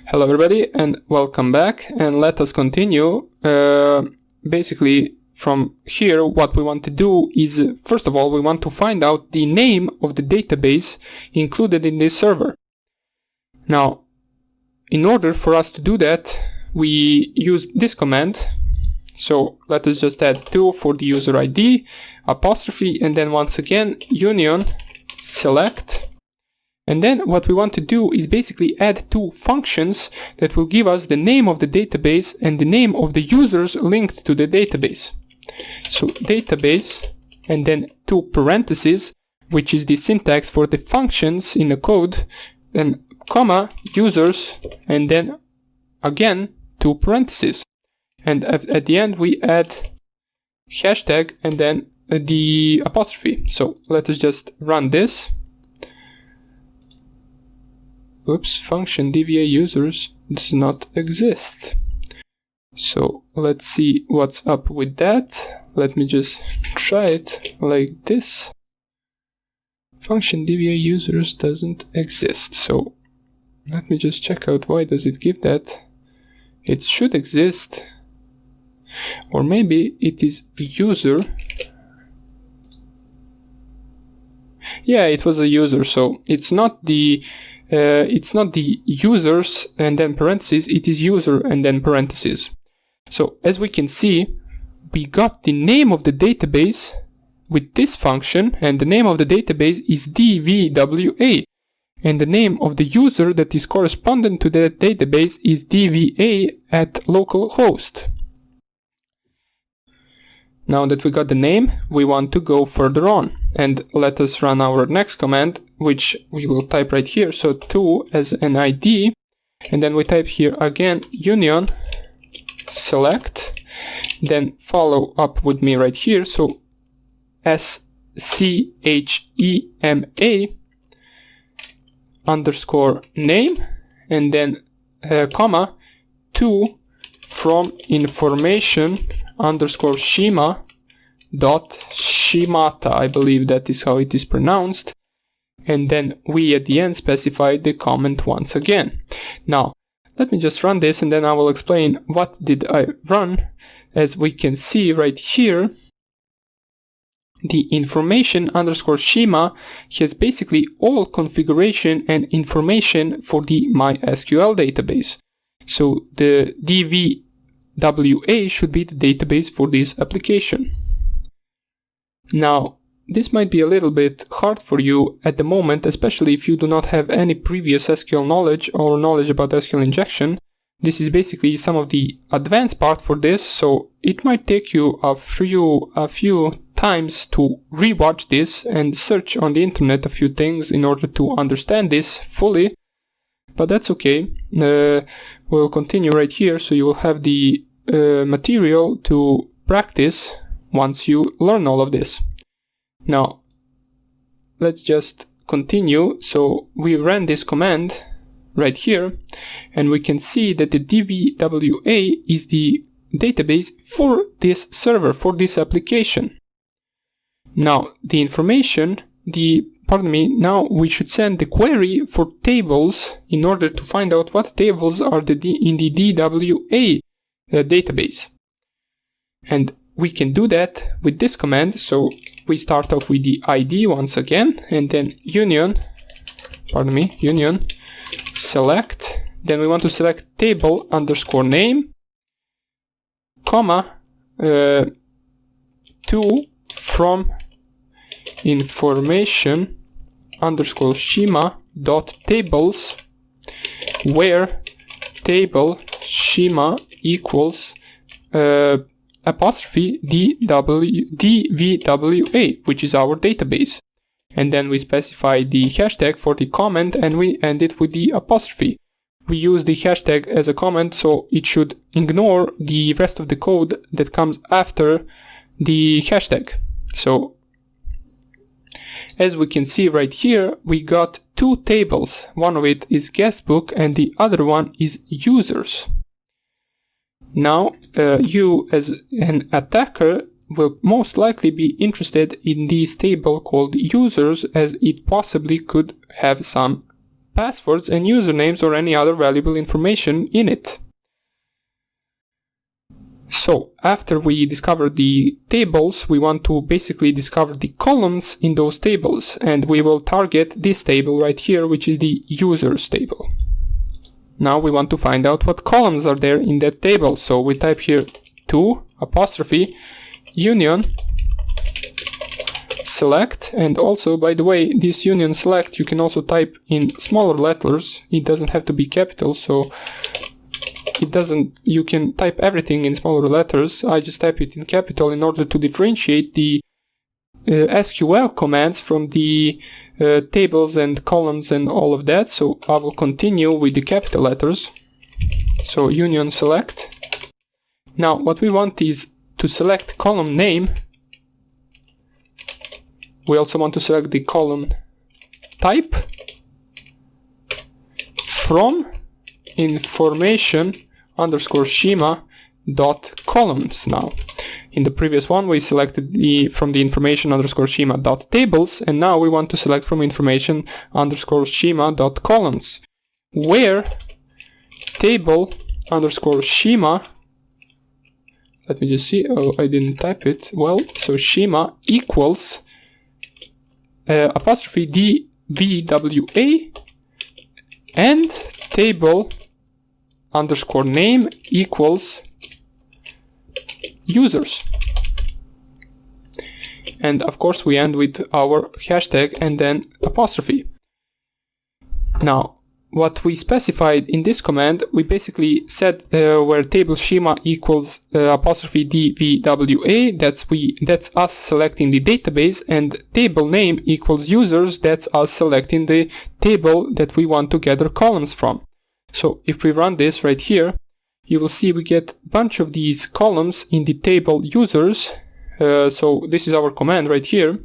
Hello everybody and welcome back, and let us continue. Basically from here what we want to do is, first of all, we want to find out the name of the database included in this server. Now, in order for us to do that, we use this command. So let us just add 2 for the user ID, apostrophe, and then once again union select. And then what we want to do is basically add 2 functions that will give us the name of the database and the name of the users linked to the database. So database and then 2 parentheses, which is the syntax for the functions in the code, then comma users, and then again 2 parentheses. And at the end we add hashtag and then the apostrophe. So let us just run this. Oops, function DVA users does not exist. So let's see what's up with that. Let me just try it like this. Function DVA users doesn't exist. So let me just check out why does it give that. It should exist. Or maybe it is user. Yeah, it was a user, so it's not the users and then parentheses, it is user and then parentheses. So as we can see, we got the name of the database with this function, and the name of the database is dvwa, and the name of the user that is correspondent to that database is dva at localhost. Now that we got the name, we want to go further on, and let us run our next command, which we will type right here. So 2 as an ID, and then we type here again union select, then follow up with me right here. So schema underscore name, and then comma 2 from information underscore schema dot schemata, I believe that is how it is pronounced, and then we at the end specify the comment once again. Now let me just run this and then I will explain what did I run. As we can see right here, the information underscore schema has basically all configuration and information for the MySQL database. So the DVWA should be the database for this application. Now, this might be a little bit hard for you at the moment, especially if you do not have any previous SQL knowledge or knowledge about SQL injection. This is basically some of the advanced part for this, so it might take you a few times to rewatch this and search on the internet a few things in order to understand this fully, but that's okay. We'll continue right here, so you will have the material to practice once you learn all of this. Now, let's just continue. So we ran this command right here, and we can see that the DVWA is the database for this server, for this application. Now, the information, now we should send the query for tables in order to find out what tables are in the DWA database. And we can do that with this command. So we start off with the ID once again, and then union select. Then we want to select table underscore name, comma 2 from information underscore schema dot tables, where table schema equals apostrophe DVWA, which is our database. And then we specify the hashtag for the comment, and we end it with the apostrophe. We use the hashtag as a comment, so it should ignore the rest of the code that comes after the hashtag. So as we can see right here, we got 2 tables. One of it is guestbook and the other one is users. Now you as an attacker will most likely be interested in this table called users, as it possibly could have some passwords and usernames or any other valuable information in it. So after we discover the tables, we want to basically discover the columns in those tables, and we will target this table right here, which is the users table. Now we want to find out what columns are there in that table, so we type here *union select, and also, by the way, this union select you can also type in smaller letters. It doesn't have to be capital, so you can type everything in smaller letters. I just type it in capital in order to differentiate the SQL commands from the tables and columns and all of that. So I will continue with the capital letters. So union select. Now what we want is to select column name. We also want to select the column type from information underscore schema dot columns. Now in the previous one we selected from the information underscore schema dot tables, and now we want to select from information underscore schema dot columns, where table underscore schema, let me just see, oh, I didn't type it well, so schema equals apostrophe dvwa and table underscore name equals users. And of course we end with our hashtag and then apostrophe. Now what we specified in this command, we basically said where table schema equals apostrophe dvwa, that's us selecting the database, and table name equals users, that's us selecting the table that we want to gather columns from. So if we run this right here, you will see we get a bunch of these columns in the table users. So this is our command right here.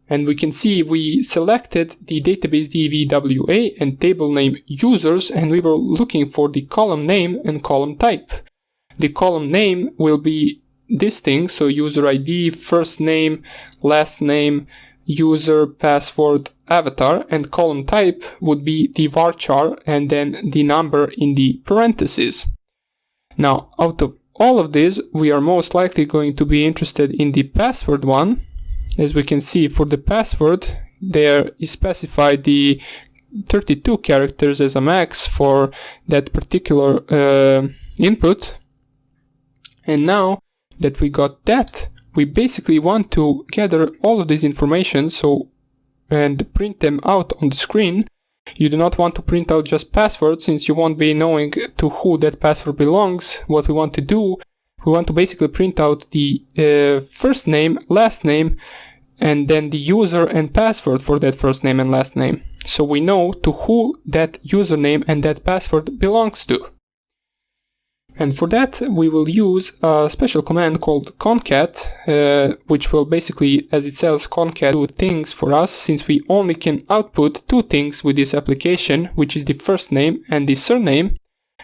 And we can see we selected the database dvwa and table name users, and we were looking for the column name and column type. The column name will be this thing, so user ID, first name, last name, user, password, avatar, and column type would be the varchar and then the number in the parentheses. Now out of all of this, we are most likely going to be interested in the password one. As we can see, for the password there is specified the 32 characters as a max for that particular input. And now that we got that, we basically want to gather all of this information and print them out on the screen. You do not want to print out just passwords, since you won't be knowing to who that password belongs. What we want to do, we want to basically print out the first name, last name, and then the user and password for that first name and last name, so we know to who that username and that password belongs to. And for that we will use a special command called concat, which will basically, as it says, concat do things for us, since we only can output two things with this application, which is the first name and the surname.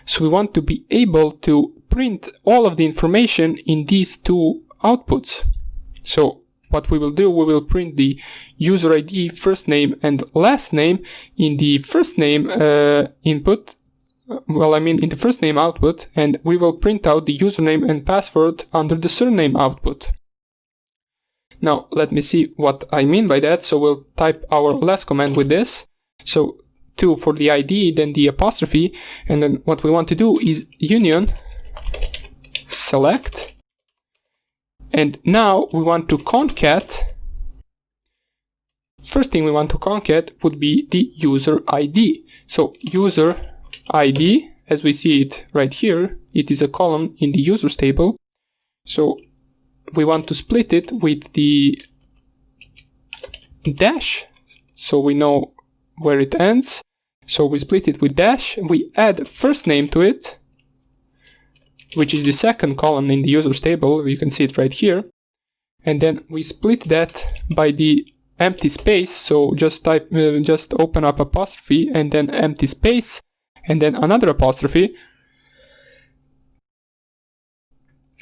So we want to be able to print all of the information in these two outputs. So what we will do, we will print the user ID, first name and last name in the first name input, in the first name output, and we will print out the username and password under the surname output. Now let me see what I mean by that. So we'll type our last command with this. So 2 for the ID, then the apostrophe, and then what we want to do is union select. And now we want to concat. First thing we want to concat would be the user ID. So user ID, as we see it right here, it is a column in the users table. So we want to split it with the dash, so we know where it ends. So we split it with dash, we add first name to it, which is the second column in the users table. You can see it right here. And then we split that by the empty space. So just open up apostrophe and then empty space and then another apostrophe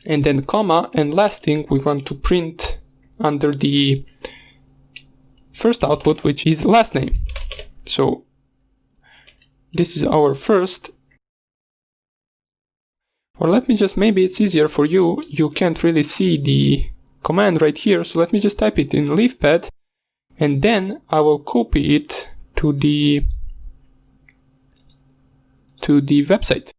and then comma, and last thing we want to print under the first output, which is last name. So this is our first. Or let me just, maybe it's easier for you, you can't really see the command right here, so let me just type it in LeafPad, and then I will copy it to the website.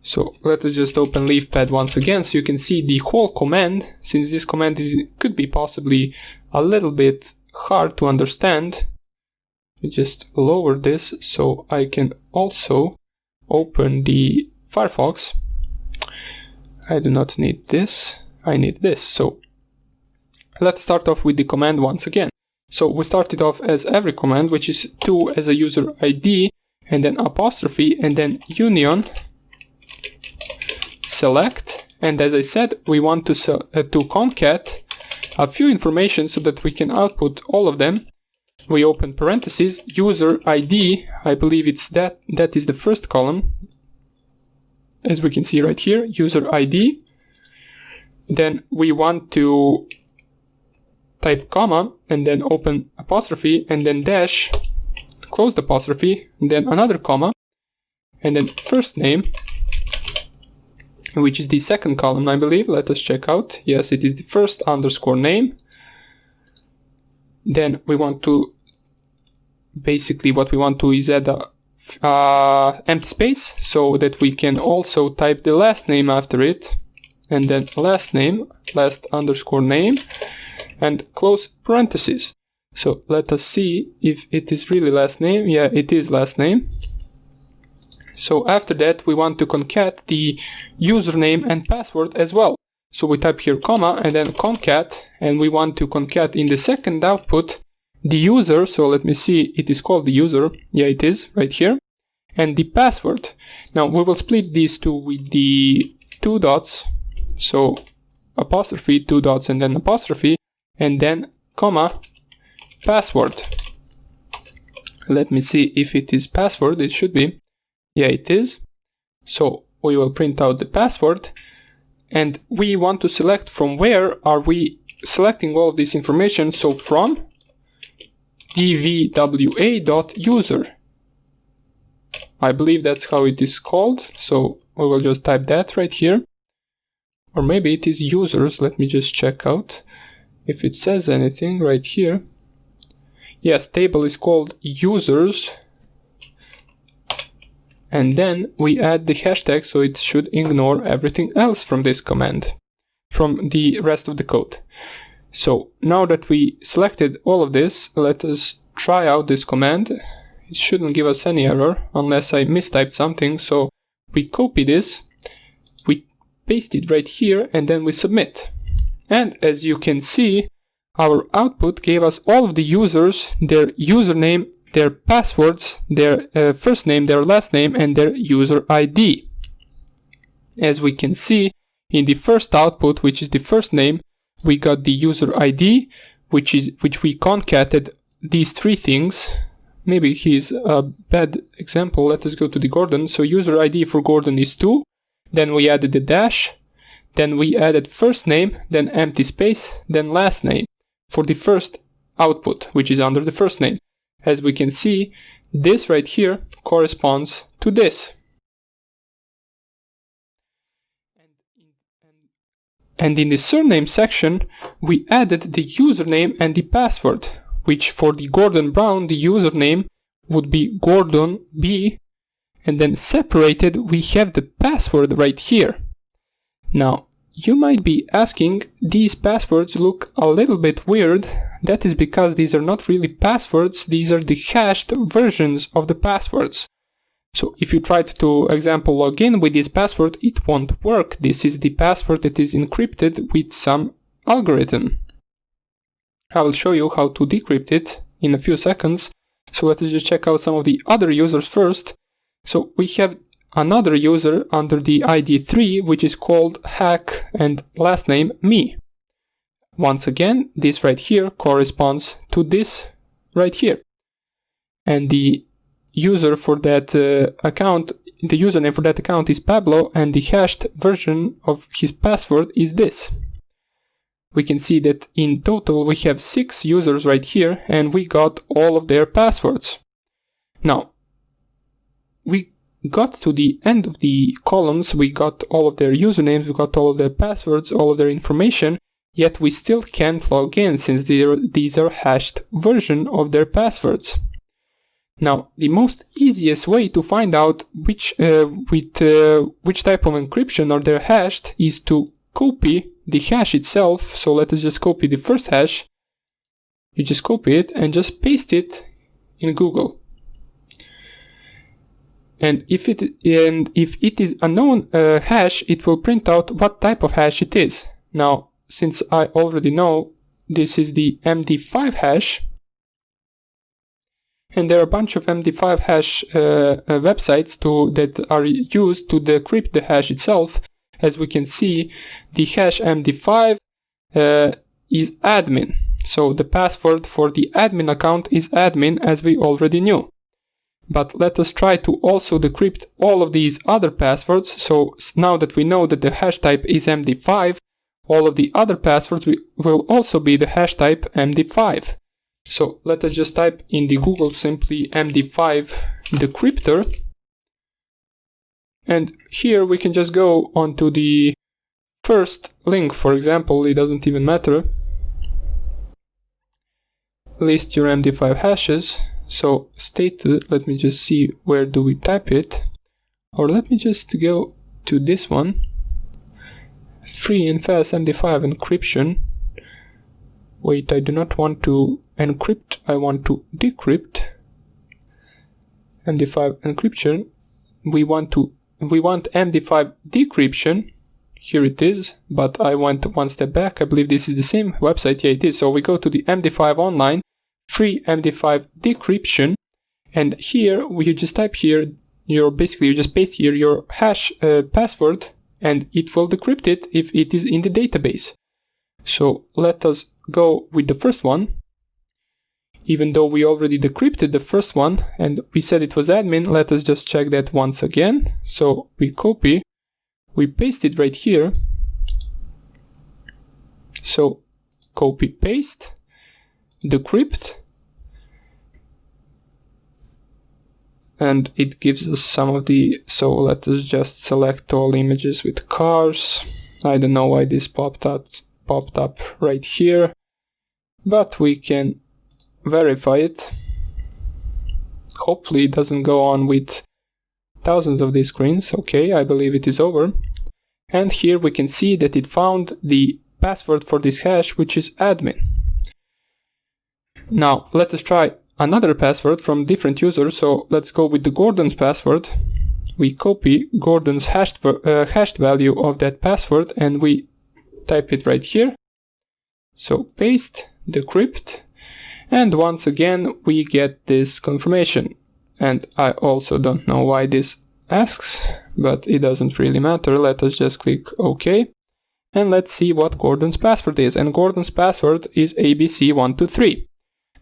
So let us just open LeafPad once again so you can see the whole command, since this command could be possibly a little bit hard to understand. Let me just lower this so I can also open the Firefox. I do not need this, I need this. So let's start off with the command once again. So we started off as every command, which is to as a user ID, and then apostrophe, and then union select, and as I said, we want to concat a few information so that we can output all of them. We open parentheses, user ID, I believe it's that is the first column, as we can see right here, user ID. Then we want to type comma, and then open apostrophe, and then dash, close the apostrophe, and then another comma, and then first name, which is the second column, I believe. Let us check out. Yes, it is the first underscore name. Then we want to, basically what we want to is add a empty space so that we can also type the last name after it, and then last name, last underscore name, and close parentheses. So let us see if it is really last name. Yeah, it is last name. So after that we want to concat the username and password as well. So we type here comma and then concat, and we want to concat in the second output the user. So let me see, it is called the user. Yeah, it is right here. And the password. Now we will split these two with the two dots. So apostrophe, two dots, and then apostrophe, and then comma password. Let me see if it is password. It should be. Yeah, it is. So we will print out the password, and we want to select from where are we selecting all of this information. So from dvwa.user. I believe that's how it is called. So we will just type that right here. Or maybe it is users. Let me just check out if it says anything right here. Yes, table is called users. And then we add the hashtag, so it should ignore everything else from this command, from the rest of the code. So now that we selected all of this, let us try out this command. It shouldn't give us any error unless I mistyped something. So we copy this, we paste it right here, and then we submit. And as you can see, our output gave us all of the users, their username, their passwords, their first name, their last name, and their user ID. As we can see, in the first output, which is the first name, we got the user ID, which we concated these three things. Maybe he's a bad example. Let us go to the Gordon. So user ID for Gordon is 2. Then we added the dash. Then we added first name, then empty space, then last name for the first output, which is under the first name. As we can see, this right here corresponds to this. And in the surname section, we added the username and the password, which for the Gordon Brown, the username would be Gordon B, and then separated, we have the password right here. Now, you might be asking, these passwords look a little bit weird. That is because these are not really passwords, these are the hashed versions of the passwords. So if you tried to, example, log in with this password, it won't work. This is the password that is encrypted with some algorithm. I will show you how to decrypt it in a few seconds. So let us just check out some of the other users first. So we have another user under the ID 3, which is called hack and last name me. Once again, this right here corresponds to this right here. And the user for that account, the username for that account is Pablo, and the hashed version of his password is this. We can see that in total we have 6 users right here, and we got all of their passwords. Now, we got to the end of the columns, we got all of their usernames, we got all of their passwords, all of their information, yet we still can't log in since these are hashed version of their passwords. Now, the most easiest way to find out which type of encryption are they hashed is to copy the hash itself. So let us just copy the first hash. You just copy it and just paste it in Google. And if it is a known hash, it will print out what type of hash it is. Now, since I already know this is the MD5 hash, and there are a bunch of MD5 hash websites that are used to decrypt the hash itself. As we can see, the hash MD5 is admin. So the password for the admin account is admin, as we already knew. But let us try to also decrypt all of these other passwords. So now that we know that the hash type is MD5, all of the other passwords will also be the hash type MD5. So let us just type in the Google simply MD5 decryptor. And here we can just go onto the first link, for example, it doesn't even matter. List your MD5 hashes. So stated, let me just see where do we type it. Or let me just go to this one. Free and fast MD5 encryption. Wait, I do not want to encrypt, I want to decrypt. MD5 encryption. We want MD5 decryption. Here it is, but I went one step back. I believe this is the same website. Yeah, it is. So we go to the MD5 online, free MD5 decryption, and here you just type here you just paste here your hash password, and it will decrypt it if it is in the database. So let us go with the first one. Even though we already decrypted the first one and we said it was admin, let us just check that once again. So we copy, we paste it right here. So copy, paste, decrypt, and it gives us some of the, so let us just select all images with cars. I don't know why this popped up right here, but we can verify it. Hopefully it doesn't go on with thousands of these screens. Okay, I believe it is over. And here we can see that it found the password for this hash, which is admin. Now let us try another password from different users. So let's go with the Gordon's password. We copy Gordon's hashed value of that password and we type it right here. So paste, decrypt, and once again we get this confirmation. And I also don't know why this asks, but it doesn't really matter. Let us just click OK. And let's see what Gordon's password is. And Gordon's password is ABC123.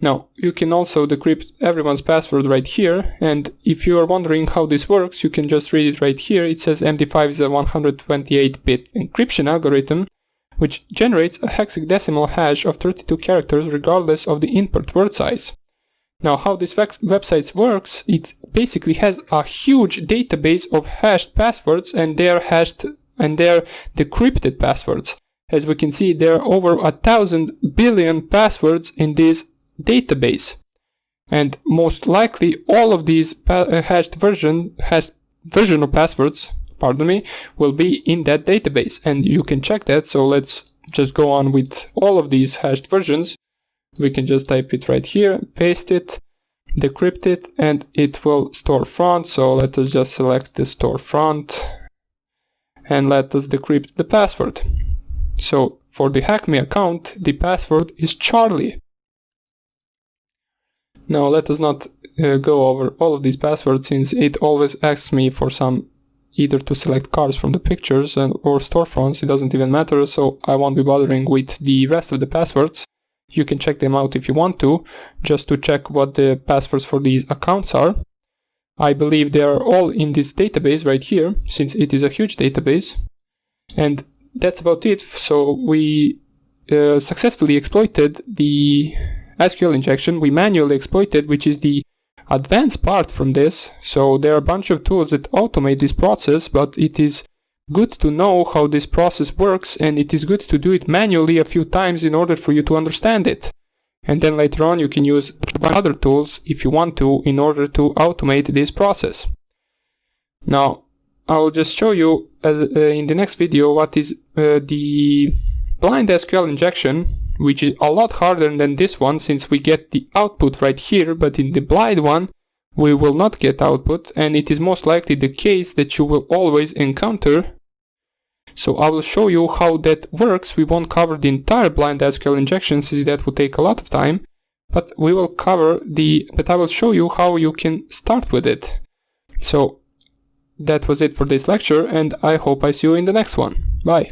Now, you can also decrypt everyone's password right here, and if you are wondering how this works, you can just read it right here. It says MD5 is a 128-bit encryption algorithm which generates a hexadecimal hash of 32 characters regardless of the input word size. Now, how this website works, it basically has a huge database of hashed passwords, and they are hashed and they are decrypted passwords. As we can see, there are over 1,000 billion passwords in this database, and most likely all of these hashed version of passwords, will be in that database, and you can check that. So let's just go on with all of these hashed versions. We can just type it right here, paste it, decrypt it, and it will store front. So let us just select the store front and let us decrypt the password. So for the HackMe account, the password is Charlie. Now let us not go over all of these passwords, since it always asks me for some, either to select cars from the pictures or storefronts. It doesn't even matter, so I won't be bothering with the rest of the passwords. You can check them out if you want to, just to check what the passwords for these accounts are. I believe they are all in this database right here, since it is a huge database. And that's about it. So we successfully exploited the SQL injection. We manually exploited, which is the advanced part from this, so there are a bunch of tools that automate this process, but it is good to know how this process works, and it is good to do it manually a few times in order for you to understand it. And then later on you can use other tools if you want to in order to automate this process. Now I'll just show you in the next video what is the blind SQL injection, which is a lot harder than this one since we get the output right here, but in the blind one we will not get output, and it is most likely the case that you will always encounter. So I will show you how that works. We won't cover the entire blind SQL injection since that would take a lot of time, but I will show you how you can start with it. So that was it for this lecture, and I hope I see you in the next one. Bye.